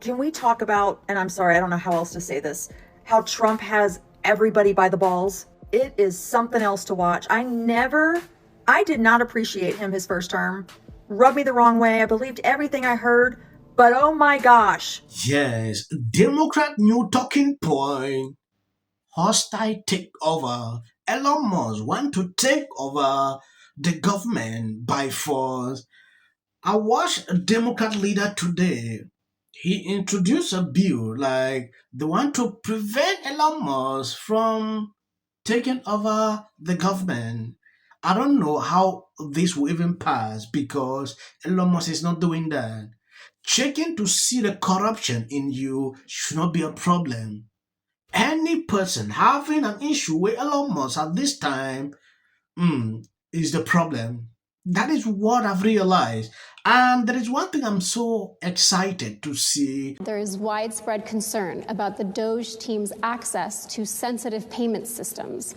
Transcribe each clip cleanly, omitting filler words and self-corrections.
Can we talk about, and I'm sorry, I don't know how else to say this, how Trump has everybody by the balls? It is something else to watch. I did not appreciate him his first term. Rubbed me the wrong way. I believed everything I heard, but oh my gosh. Yes, Democrat new talking point. Hostile takeover. Elon Musk want to take over the government by force. I watched a Democrat leader today. He introduced a bill like they want to prevent Elon Musk from taking over the government. I don't know how this will even pass because Elon Musk is not doing that. Checking to see the corruption in you should not be a problem. Any person having an issue with Elon Musk at this time is the problem. That is what I've realized. And there is one thing I'm so excited to see. There is widespread concern about the DOGE team's access to sensitive payment systems.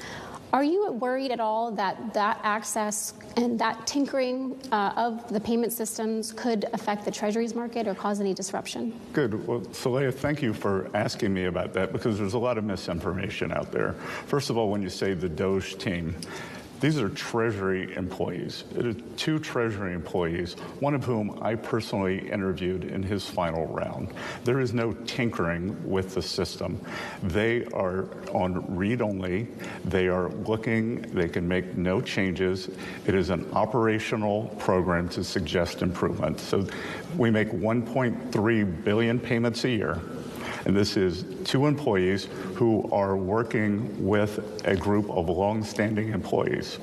Are you worried at all that that access and that tinkering of the payment systems could affect the Treasury's market or cause any disruption? Good. Well, Saleha, thank you for asking me about that because there's a lot of misinformation out there. First of all, when you say the DOGE team, these are Treasury employees. It is 2 Treasury employees, one of whom I personally interviewed in his final round. There is no tinkering with the system. They are on read-only. They are looking. They can make no changes. It is an operational program to suggest improvement. So we make 1.3 billion payments a year. And this is 2 employees who are working with a group of long-standing employees.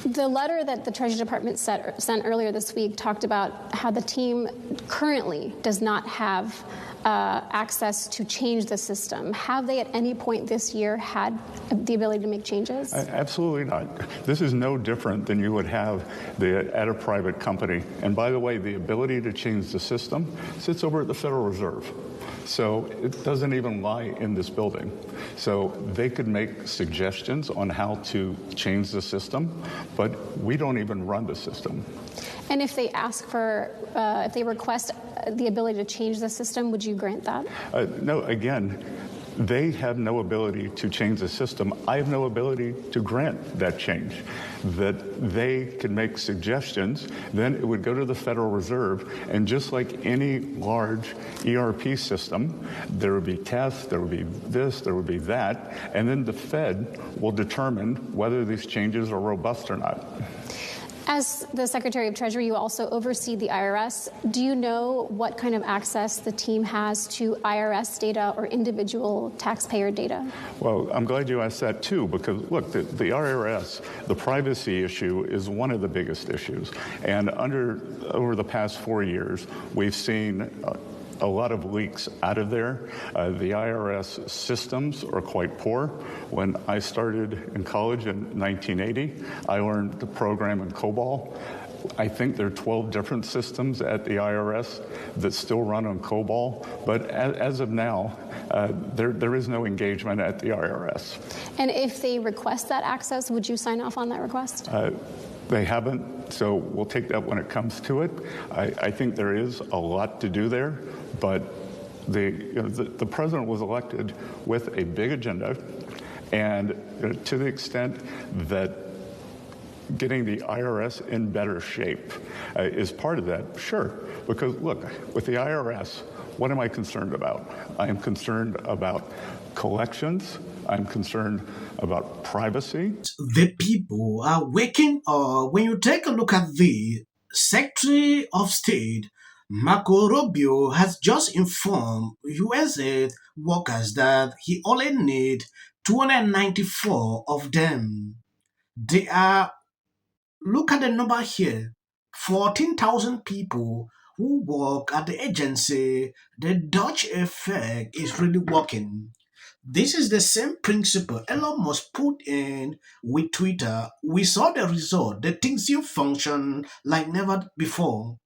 The letter that the Treasury Department sent earlier this week talked about how the team currently does not have access to change the system. Have they at any point this year had the ability to make changes? Absolutely not. This is no different than you would have at a private company. And by the way, the ability to change the system sits over at the Federal Reserve. So it doesn't even lie in this building. So they could make suggestions on how to change the system, but we don't even run the system. And if they ask for, if they request the ability to change the system, would you grant that? No, again, they have no ability to change the system. I have no ability to grant that change. That they can make suggestions, then it would go to the Federal Reserve, and just like any large ERP system, there would be tests, there would be this, there would be that, and then the Fed will determine whether these changes are robust or not. As the Secretary of Treasury, you also oversee the IRS. Do you know what kind of access the team has to IRS data or individual taxpayer data? Well, I'm glad you asked that, too, because, look, the IRS, the privacy issue is one of the biggest issues. And over the past 4 years, we've seen a lot of leaks out of there. The IRS systems are quite poor. When I started in college in 1980, I learned the program in COBOL. I think there are 12 different systems at the IRS that still run on COBOL, but as of now, there is no engagement at the IRS. And if they request that access, would you sign off on that request? They haven't, so we'll take that when it comes to it. I think there is a lot to do there, but the president was elected with a big agenda, and to the extent that getting the IRS in better shape is part of that, sure. Because look, with the IRS, what am I concerned about? I am concerned about collections. I'm concerned about privacy. The people are waking up. When you take a look at the Secretary of State, Marco Rubio has just informed USA workers that he only need 294 of them. They are, look at the number here, 14,000 people who work at the agency. The Dutch effect is really working. This is the same principle Elon Musk put in with Twitter. We saw the result. The things you function like never before.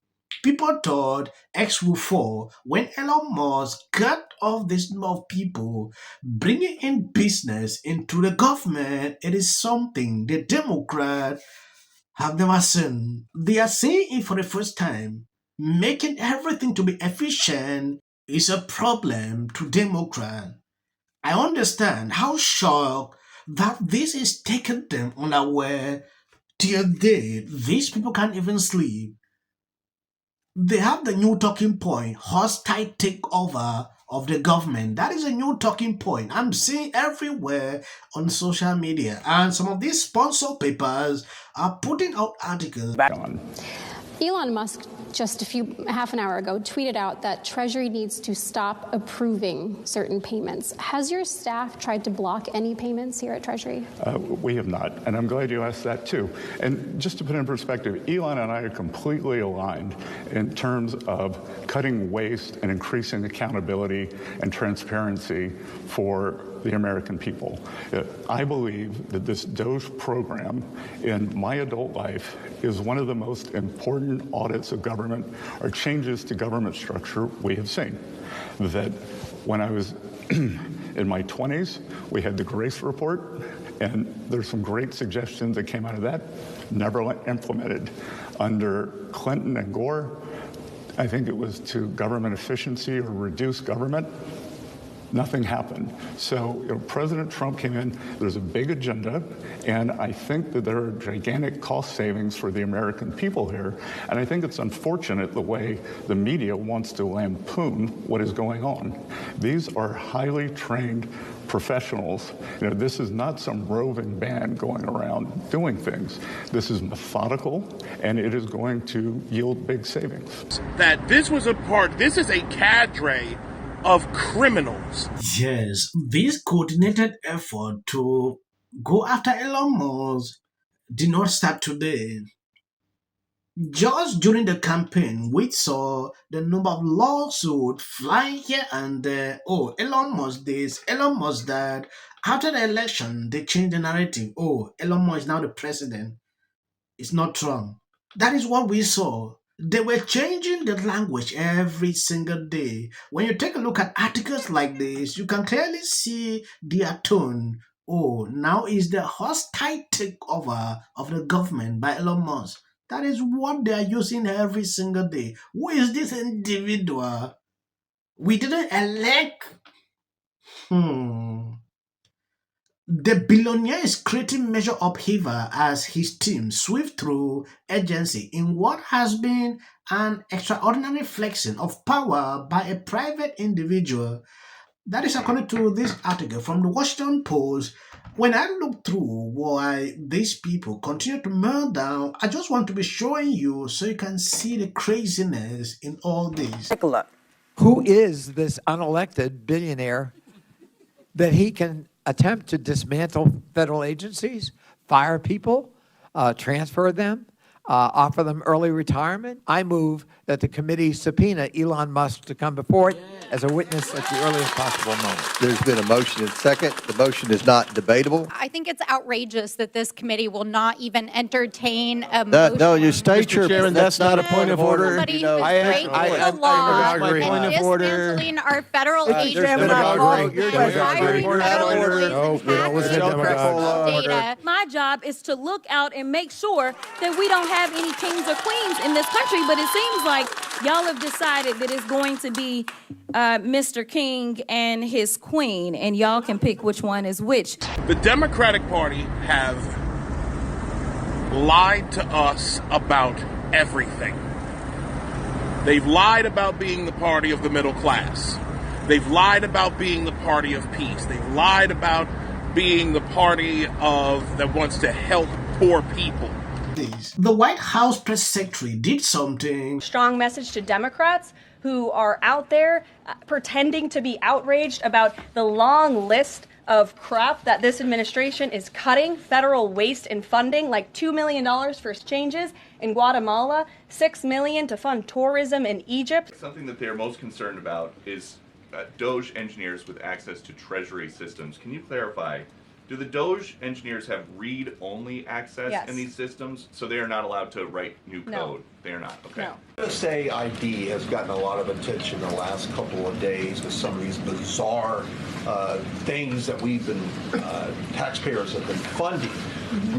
People thought X will fall when Elon Musk cut off this number of people, bringing in business into the government. It is something the Democrats have never seen. They are seeing it for the first time. making everything to be efficient is a problem to Democrats. I understand how shocked that this is taking them unaware till date. These people can't even sleep. They have the new talking point, hostile takeover of the government. That is a new talking point. I'm seeing everywhere on social media. And some of these sponsor papers are putting out articles. Elon Musk, just half an hour ago, tweeted out that Treasury needs to stop approving certain payments. Has your staff tried to block any payments here at Treasury? We have not, and I'm glad you asked that too. And just to put it in perspective, Elon and I are completely aligned in terms of cutting waste and increasing accountability and transparency for the American people. I believe that this DOGE program in my adult life is one of the most important audits of government or changes to government structure we have seen. That when I was in my 20s, we had the Grace Report, and there's some great suggestions that came out of that, never implemented. Under Clinton and Gore, I think it was to government efficiency or reduce government. Nothing happened. So President Trump came in, there's a big agenda, and I think that there are gigantic cost savings for the American people here. And I think it's unfortunate the way the media wants to lampoon what is going on. These are highly trained professionals. This is not some roving band going around doing things. This is methodical, and it is going to yield big savings. That this is a cadre of criminals. Yes, this coordinated effort to go after Elon Musk did not start today. Just during the campaign, we saw the number of lawsuits flying here and there. Oh, Elon Musk this, Elon Musk that. After the election, they changed the narrative. Oh, Elon Musk is now the president. It's not Trump. That is what we saw. They were changing the language every single day. When you take a look at articles like this, you can clearly see their tone. Oh, now is the hostile takeover of the government by Elon Musk. That is what they are using every single day. Who is this individual? We didn't elect. The billionaire is creating major upheaval as his team sweep through agency in what has been an extraordinary flexing of power by a private individual. That is according to this article from the Washington Post. When I look through why these people continue to melt down, I just want to be showing you so you can see the craziness in all this. Take a look. Who is this unelected billionaire that he can attempt to dismantle federal agencies, fire people, transfer them, offer them early retirement? I move that the committee subpoena Elon Musk to come before it as a witness at the earliest possible moment. There's been a motion and second. The motion is not debatable. I think it's outrageous that this committee will not even entertain a motion. No, you state your... Chairman, that's not a point of order. Somebody You know, who's I breaking the law agree. Point and of order. dismantling our federal agencies. been a demagogue. and You're hiring demagogue. federal Order. employees No, and we don't listen to hacking demagogues. data. My job is to look out and make sure that we don't have any kings or queens in this country, but it seems like y'all have decided that it's going to be Mr. King and his queen, and y'all can pick which one is which. The Democratic Party have lied to us about everything. They've lied about being the party of the middle class. They've lied about being the party of peace. They've lied about being the party that wants to help poor people. The White House press secretary did something. Strong message to Democrats who are out there pretending to be outraged about the long list of crap that this administration is cutting, federal waste and funding, like $2 million for changes in Guatemala, $6 million to fund tourism in Egypt. Something that they're most concerned about is DOGE engineers with access to Treasury systems. Can you clarify Do the DOGE engineers have read-only access Yes. in these systems? So they are not allowed to write new code? No. They are not, okay. No. SSED has gotten a lot of attention the last couple of days with some of these bizarre things that we've been, taxpayers have been funding.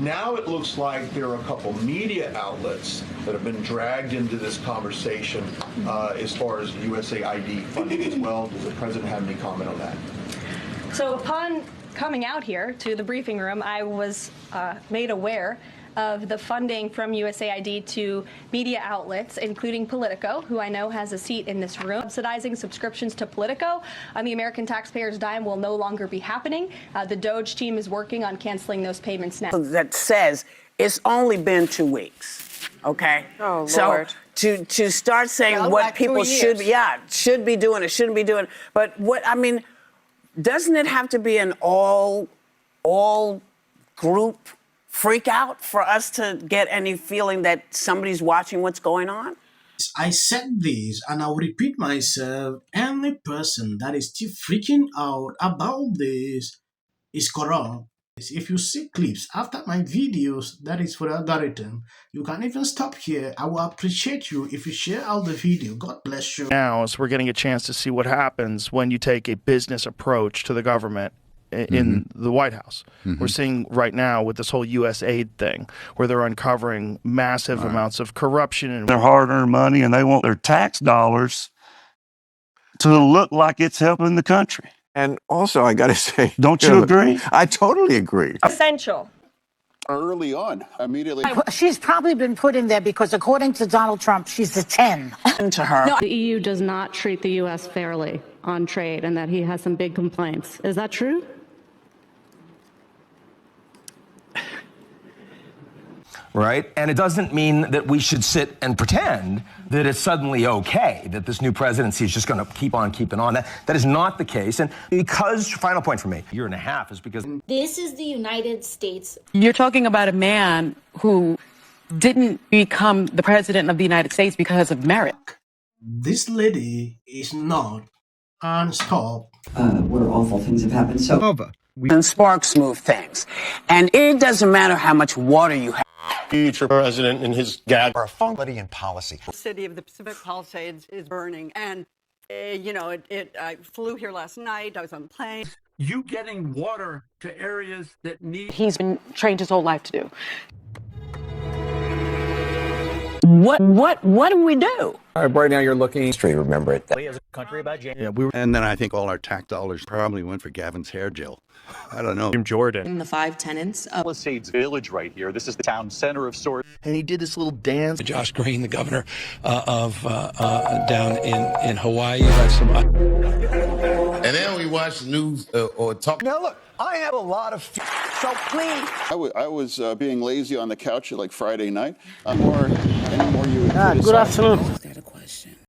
Now it looks like there are a couple media outlets that have been dragged into this conversation as far as USAID funding as well. Does the president have any comment on that? So upon coming out here to the briefing room, I was made aware of the funding from USAID to media outlets, including Politico, who I know has a seat in this room. Subsidizing subscriptions to Politico on the American taxpayers' dime will no longer be happening. The DOGE team is working on canceling those payments now. That says it's only been 2 weeks, okay? Oh, so Lord. To start saying what people should be doing, it shouldn't be doing, but what I mean, doesn't it have to be an all group freak out for us to get any feeling that somebody's watching what's going on? I said this and I'll repeat myself. Any person that is still freaking out about this is corrupt. If you see clips after my videos, that is for the algorithm. You can even stop here. I will appreciate you if you share out the video. God bless you. Now, as we're getting a chance to see what happens when you take a business approach to the government in the White House. We're seeing right now with this whole USAID thing, where they're uncovering massive amounts of corruption. And their hard-earned money, and they want their tax dollars to look like it's helping the country. And also, I got to say, don't you agree? I totally agree. Essential. Early on, immediately. She's probably been put in there because, according to Donald Trump, she's a 10. To her. The EU does not treat the U.S. fairly on trade and that he has some big complaints. Is that true? Right? And it doesn't mean that we should sit and pretend that it's suddenly okay, that this new presidency is just going to keep on keeping on. That is not the case. And because, final point for me, 1.5 years is because... This is the United States. You're talking about a man who didn't become the president of the United States because of merit. This lady is not unstopped. Where awful things have happened. So And sparks move things. And it doesn't matter how much water you have. Future president and his gag Our authority and policy. the city of the Pacific Palisades is burning. And, I flew here last night. I was on a plane. You getting water to areas that need... He's been trained his whole life to do. What do we do? Right now, you're looking History, remember it. as a country about and then I think all our tax dollars probably went for Gavin's hair gel. I don't know. Jordan. In the 5 tenants of Palisades Village right here. This is the town center of sorts. And he did this little dance. Josh Green, the governor of down in Hawaii. And then we watch the news or talk. Now look, I have a lot of... So please. I was being lazy on the couch at like Friday night. Any more you would criticize? Good afternoon.